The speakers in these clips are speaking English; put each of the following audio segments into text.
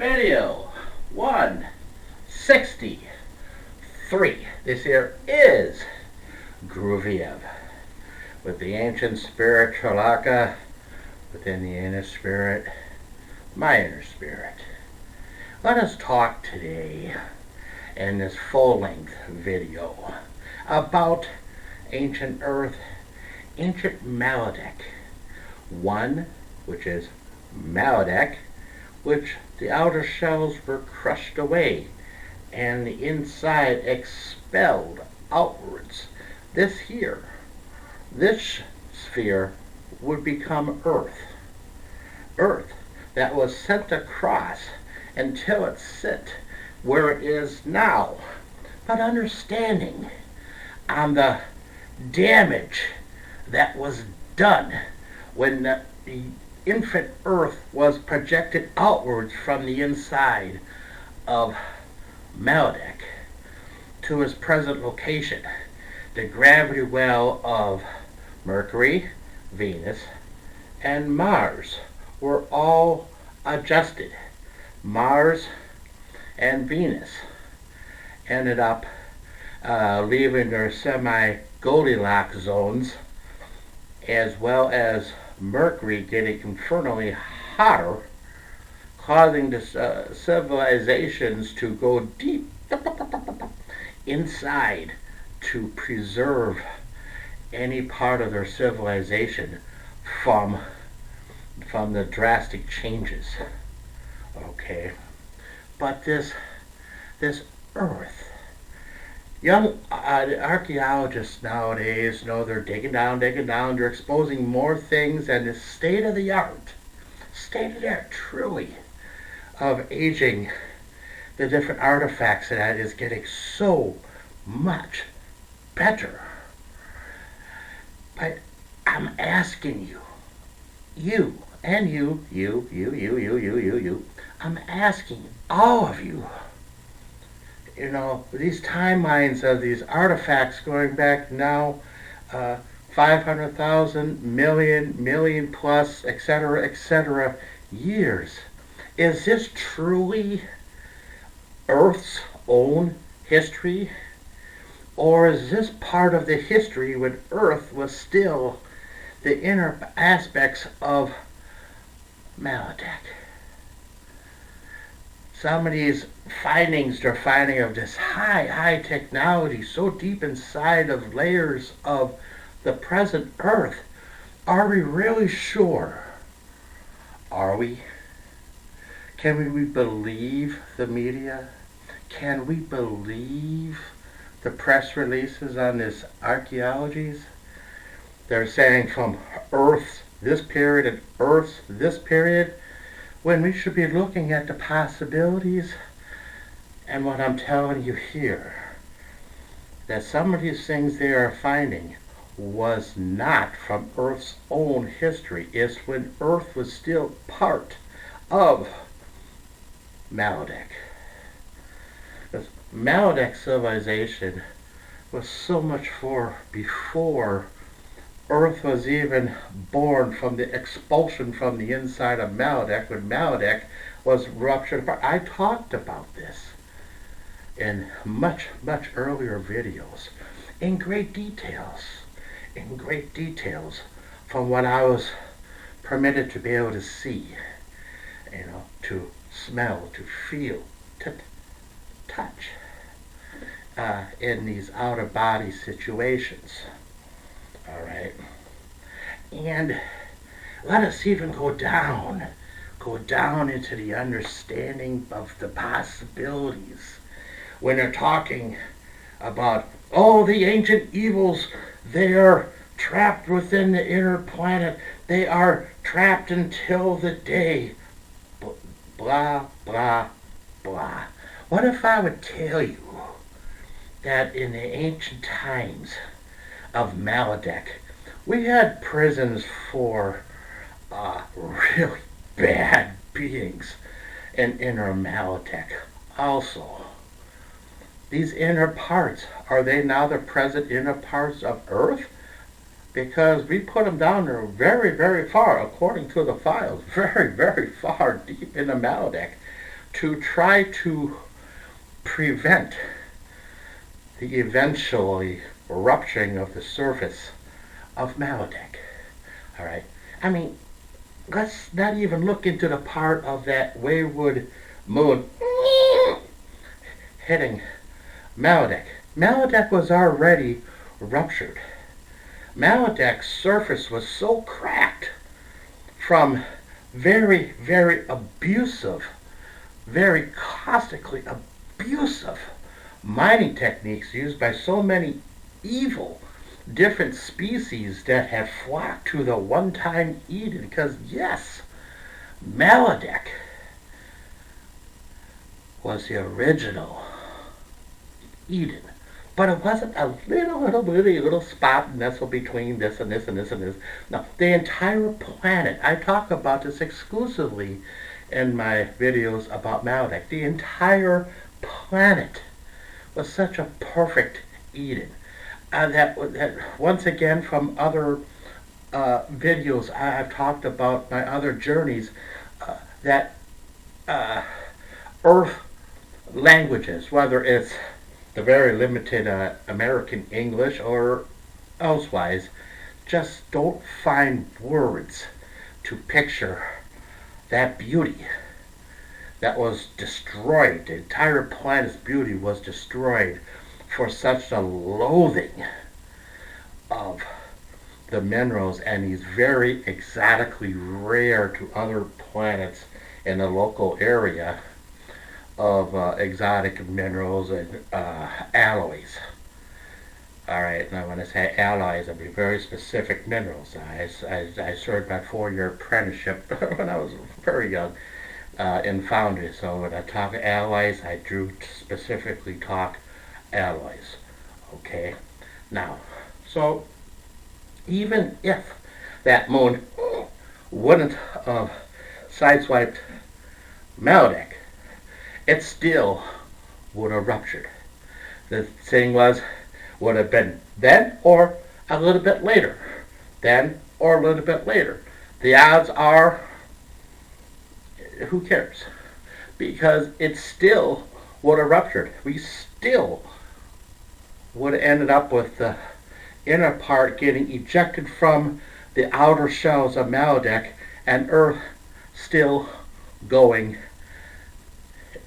Video 163. This here is Grooviev with the ancient spirit Tralaka within the inner spirit, my inner spirit. Let us talk today in this full-length video about ancient Earth, ancient maladec. One, which is maladec, which the outer shells were crushed away and the inside expelled outwards. This sphere would become Earth. Earth that was sent across until it sit where it is now. But understanding on the damage that was done when the infant Earth was projected outwards from the inside of maladec to its present location. The gravity well of Mercury, Venus, and Mars were all adjusted. Mars and Venus ended up leaving their semi-Goldilocks zones, as well as Mercury getting infernally hotter, causing the civilizations to go deep inside to preserve any part of their civilization from the drastic changes. Okay, but this Earth, young archaeologists nowadays, they're digging down, they're exposing more things, and the state of the art truly, of aging the different artifacts, and that is getting so much better. But I'm asking you, I'm asking all of you, these timelines of these artifacts going back now 500,000, million plus, etc. years. Is this truly Earth's own history? Or is this part of the history when Earth was still the inner aspects of maladec? Some of these findings they're finding of this high technology so deep inside of layers of the present Earth. Are we really sure? Are we? Can we believe the media? Can we believe the press releases on this archaeologies? They're saying from Earth's this period and Earth's this period, when we should be looking at the possibilities. And what I'm telling you here, that some of these things they are finding was not from Earth's own history. It's when Earth was still part of maladec. Because maladec civilization was so much before Earth was even born from the expulsion from the inside of maladec, when maladec was ruptured apart. I talked about this in much earlier videos in great details from what I was permitted to be able to see, to smell, to feel, to touch in these out-of-body situations. All right, and let us even go down into the understanding of the possibilities when they're talking about, the ancient evils, they are trapped within the inner planet. They are trapped until the day, blah, blah, blah. What if I would tell you that in the ancient times of maladec, we had prisons for really bad beings in inner maladec also. These inner parts, are they now the present inner parts of Earth? Because we put them down there very far, according to the files, very far deep in the maladec. to try to prevent the eventually rupturing of the surface of maladec. All right. I mean, let's not even look into the part of that wayward moon hitting maladec. Maladec was already ruptured. Maladec's surface was so cracked from very, very abusive, very caustically abusive mining techniques used by so many evil different species that had flocked to the one-time Eden. Because yes, maladec was the original Eden. But it wasn't a little spot nestled between this and this and this and this. No, the entire planet. I talk about this exclusively in my videos about maladec. The entire planet was such a perfect Eden. That once again, from other videos I've talked about my other journeys, that Earth languages, whether it's the very limited American English or elsewise, just don't find words to picture that beauty that was destroyed. The entire planet's beauty was destroyed for such a loathing of the minerals and these very exotically rare to other planets in the local area of exotic minerals and alloys. Alright, now when I say alloys, I mean very specific minerals. I served my 4-year apprenticeship when I was very young in foundry, so when I talk alloys, I do specifically talk alloys. Okay? Now, so even if that moon wouldn't have sideswiped maladec, it still would have ruptured. The thing was, would have been then or a little bit later. Then or a little bit later. The odds are, who cares? Because it still would have ruptured. We still would have ended up with the inner part getting ejected from the outer shells of maladec and Earth still going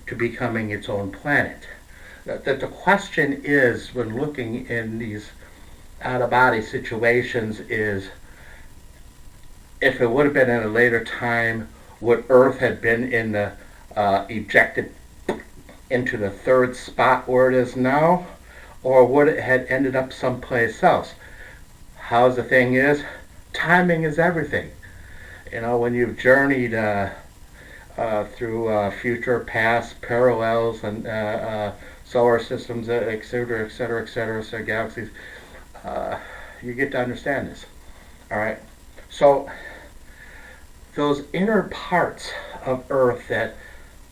to becoming its own planet. The question is, when looking in these out-of-body situations, is if it would have been at a later time, would Earth have been in the ejected into the third spot where it is now, or would it have ended up someplace else? How's the thing is, timing is everything. You know, when you've journeyed through future, past, parallels, and solar systems, etc., etc., etc., so galaxies, you get to understand this. All right? So, those inner parts of Earth that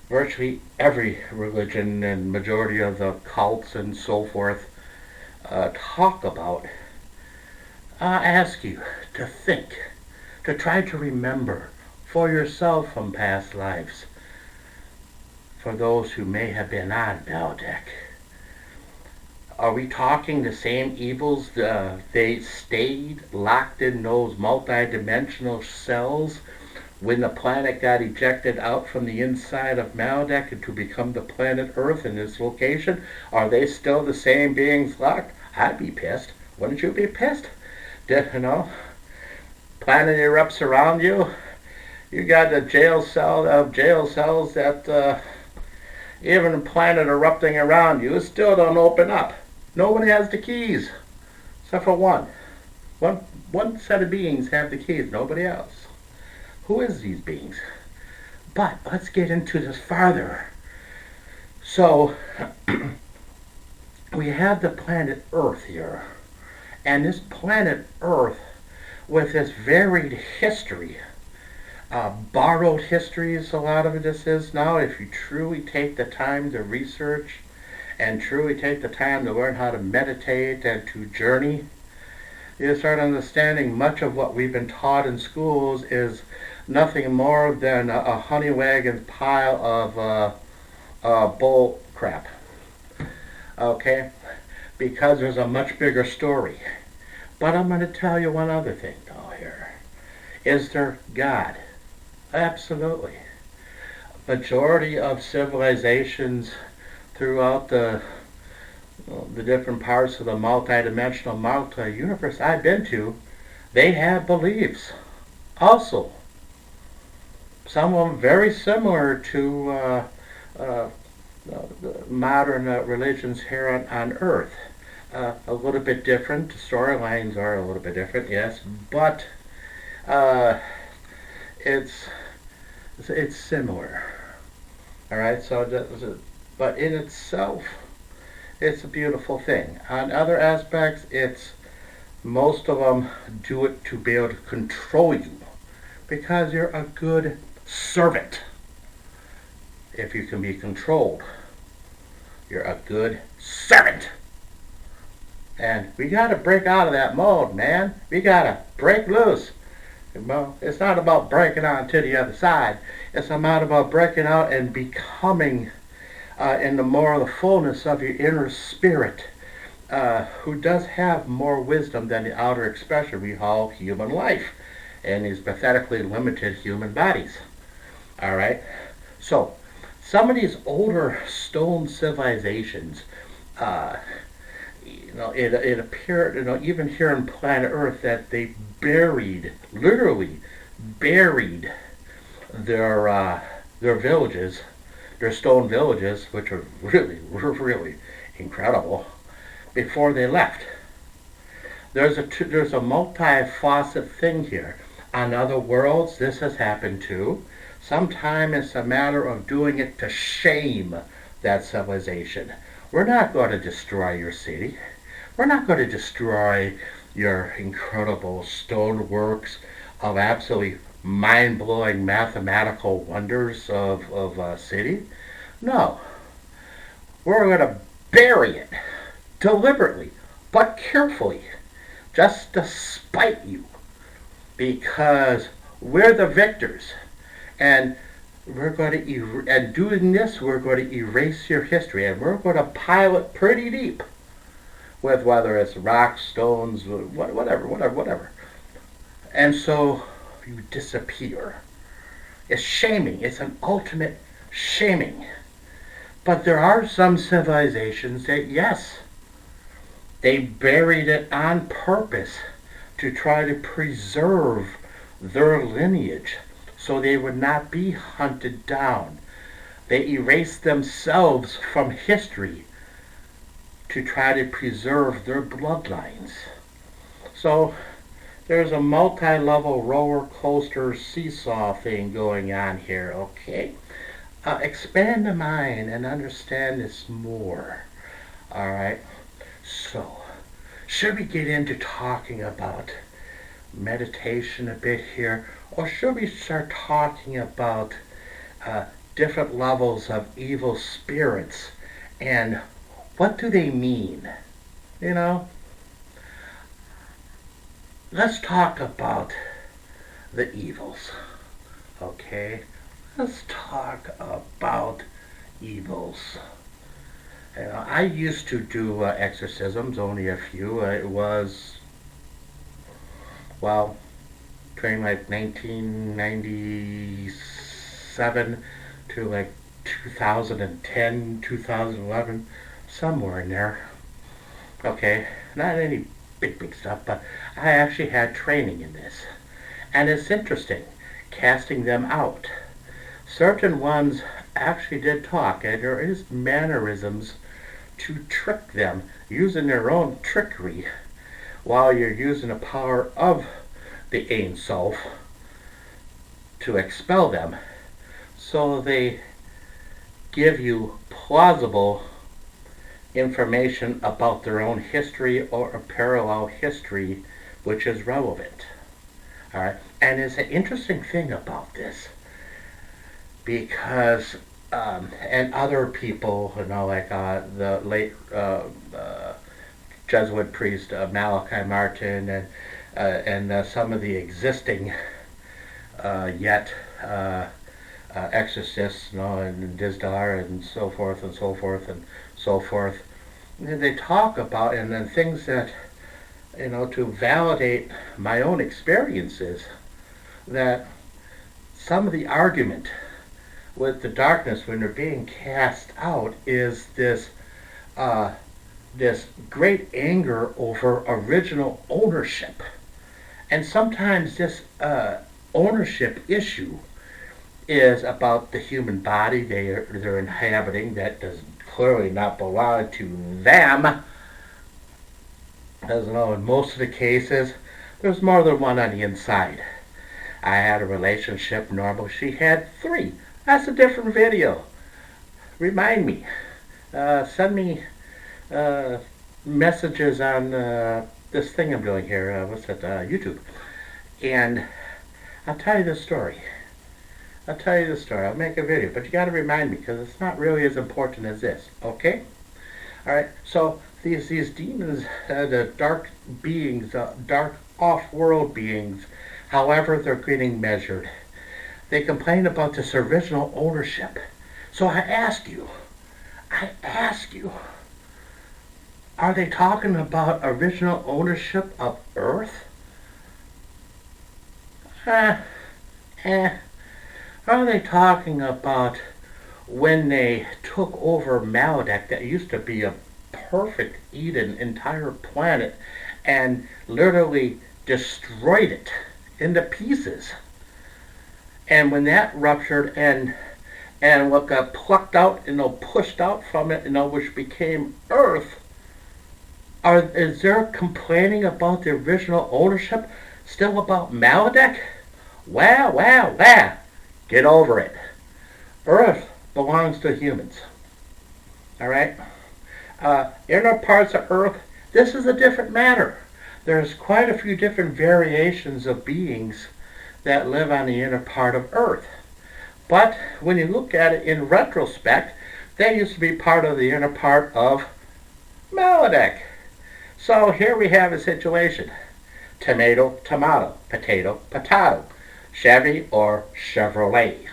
virtually every religion and majority of the cults and so forth talk about, ask you to think, to try to remember for yourself from past lives, for those who may have been on maladec. Are we talking the same evils? They stayed locked in those multi-dimensional cells when the planet got ejected out from the inside of maladec to become the planet Earth in this location? Are they still the same beings locked? I'd be pissed. Wouldn't you be pissed? You know, planet erupts around you. You got the jail cell of jail cells that even the planet erupting around you still don't open up. Nobody has the keys, except for one. One set of beings have the keys, nobody else. Who is these beings? But let's get into this farther. So, we have the planet Earth here. And this planet Earth, with this varied history, borrowed histories, a lot of this is now, if you truly take the time to research and truly take the time to learn how to meditate and to journey, you start understanding much of what we've been taught in schools is nothing more than a honey wagon pile of bull crap. Okay? Because there's a much bigger story. But I'm going to tell you one other thing, though, here. Is there God? Absolutely. Majority of civilizations throughout the different parts of the multi-dimensional, multi-universe I've been to, they have beliefs. Also, some of them very similar to uh, the modern religions here on Earth. A little bit different. The storylines are a little bit different, yes, but uh, it's it's similar. All right, but in itself, it's a beautiful thing. On other aspects, it's most of them do it to be able to control you because you're a good servant. If you can be controlled, you're a good servant. And we got to break out of that mold, man. We got to break loose. Well, it's not about breaking on to the other side. It's not about breaking out and becoming in the more of the fullness of your inner spirit, who does have more wisdom than the outer expression we call human life and these pathetically limited human bodies. All right? So, some of these older stone civilizations, it appeared, even here on planet Earth, that they literally buried their villages, their stone villages, which are really incredible, before they left. There's a multi-facet thing here. On other worlds, this has happened too. Sometimes it's a matter of doing it to shame that civilization. We're not going to destroy your city. We're not going to destroy your incredible stoneworks of absolutely mind-blowing mathematical wonders of a city. No. We're going to bury it deliberately, but carefully, just to spite you, because we're the victors, and we're going to and doing this, we're going to erase your history, and we're going to pile it pretty deep with whether it's rocks, stones, whatever. And so you disappear. It's shaming. It's an ultimate shaming. But there are some civilizations that, yes, they buried it on purpose to try to preserve their lineage so they would not be hunted down. They erased themselves from history to try to preserve their bloodlines. So there's a multi-level roller coaster seesaw thing going on here, okay? Expand the mind and understand this more. All right? So, should we get into talking about meditation a bit here? Or should we start talking about different levels of evil spirits and what do they mean? Let's talk about the evils, okay? Let's talk about evils. I used to do exorcisms, only a few. It was, well, between like 1997 to like 2010, 2011, somewhere in there. Okay, not any big stuff, but I actually had training in this. And it's interesting, casting them out. Certain ones actually did talk, and there is mannerisms to trick them, using their own trickery, while you're using the power of the Ein Sof to expel them. So they give you plausible information about their own history or a parallel history which is relevant. All right, and it's an interesting thing about this because and other people, like the late Jesuit priest Malachi Martin and some of the existing yet exorcists, and Dizdar and so forth and so forth and so forth. And they talk about, and then things that, to validate my own experiences, that some of the argument with the darkness when they're being cast out is this great anger over original ownership. And sometimes this ownership issue is about the human body they're inhabiting that does clearly not belong to them. As in most of the cases, there's more than one on the inside. I had a relationship, normal. She had 3. That's a different video. Remind me. Send me messages on this thing I'm doing here. What's that? YouTube. And I'll tell you the story. I'll make a video, but you got to remind me because it's not really as important as this. Okay? All right. So these demons, the dark beings, dark off-world beings, however they're getting measured, they complain about this original ownership. So I ask you, are they talking about original ownership of Earth? Are they talking about when they took over Maladec, that used to be a perfect Eden, entire planet, and literally destroyed it into pieces? And when that ruptured and what got plucked out, pushed out from it, which became Earth, is there complaining about the original ownership still about Maladec? Well, get over it. Earth belongs to humans. All right? Inner parts of Earth, this is a different matter. There's quite a few different variations of beings that live on the inner part of Earth. But when you look at it in retrospect, they used to be part of the inner part of Maladec. So here we have a situation. Tomato, tomato, potato, potato. Chevy or Chevrolet.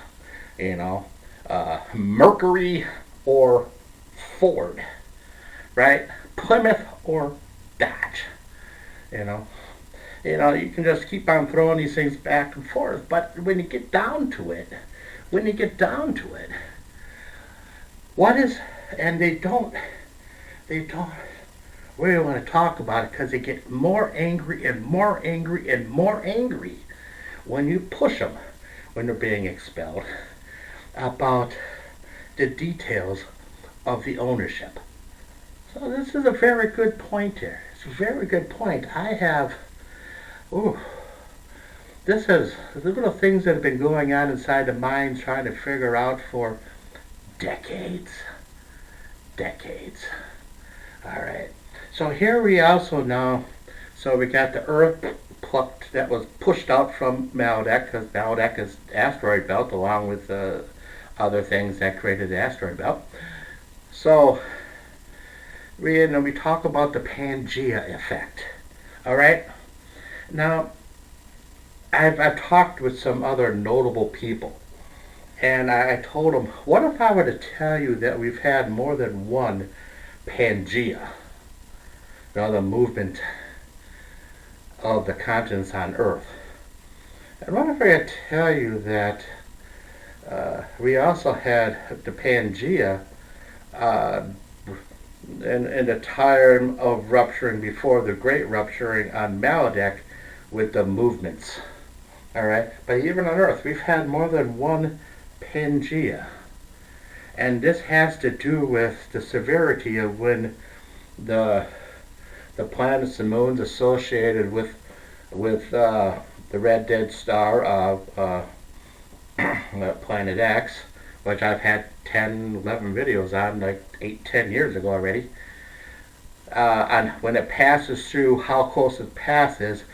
Mercury or Ford. Right? Plymouth or Dodge. You can just keep on throwing these things back and forth. But when you get down to it, what is, and they don't really want to talk about it because they get more angry and more angry and more angry when you push them, when they're being expelled, about the details of the ownership. So this is a very good point here. It's a very good point. This is little things that have been going on inside the mind, trying to figure out for decades. All right. So here we also know, so we got the Earth plucked, that was pushed out from Maladec, because Maladec is asteroid belt along with other things that created the asteroid belt. So we talk about the Pangea effect. All right. Now, I've talked with some other notable people, and I told them, what if I were to tell you that we've had more than one Pangea? The movement of the continents on Earth. And what if I were to tell you that we also had the Pangea in the time of rupturing before the great rupturing on Maladec with the movements. All right, but even on Earth, we've had more than one Pangea, and this has to do with the severity of when the planets and moons associated with the red dead star of Planet X, which I've had 10, 11 videos on, like 8, 10 years ago already. On when it passes through, how close it passes,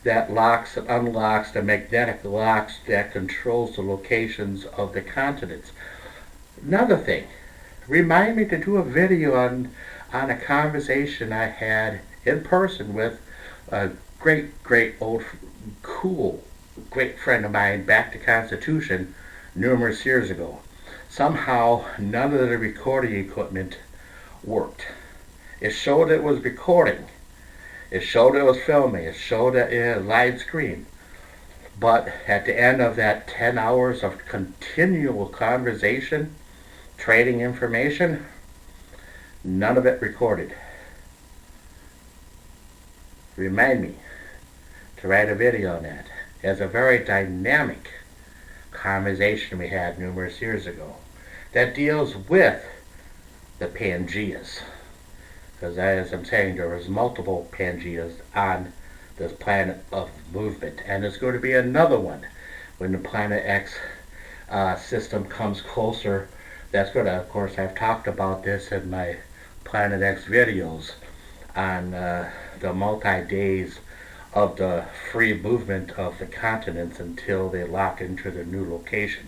that locks and unlocks the magnetic locks that controls the locations of the continents. Another thing, remind me to do a video on a conversation I had in person with a great old cool great friend of mine back the Constitution numerous years ago. Somehow, none of the recording equipment worked. It showed it was recording. It showed it was filming. It showed it in a live screen. But at the end of that 10 hours of continual conversation, trading information, none of it recorded. Remind me to write a video on that. It's a very dynamic conversation we had numerous years ago that deals with the Pangeas. Because as I'm saying, there was multiple Pangeas on this planet of movement, and there's going to be another one when the Planet X system comes closer. That's going to, of course, I've talked about this in my Planet X videos on the multi-days of the free movement of the continents until they lock into the new location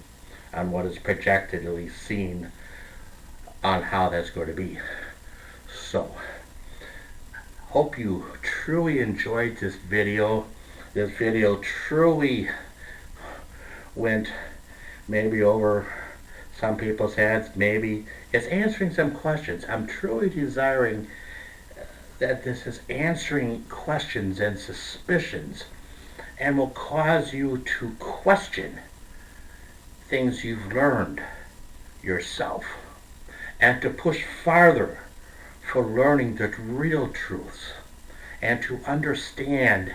on what is projectedly seen on how that's going to be. So, hope you truly enjoyed this video. This video truly went maybe over some people's heads, maybe. It's answering some questions. I'm truly desiring that this is answering questions and suspicions and will cause you to question things you've learned yourself and to push farther for learning the real truths and to understand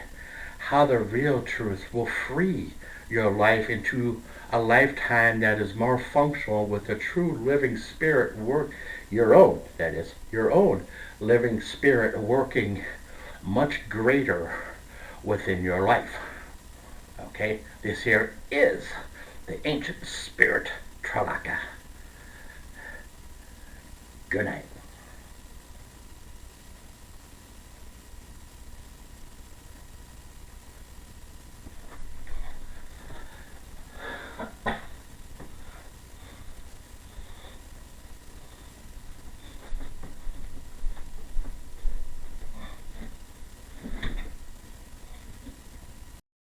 how the real truth will free your life into a lifetime that is more functional with the true living spirit work, your own, that is, your own living spirit working much greater within your life. Okay, this here is the ancient spirit Tralaka. Good night.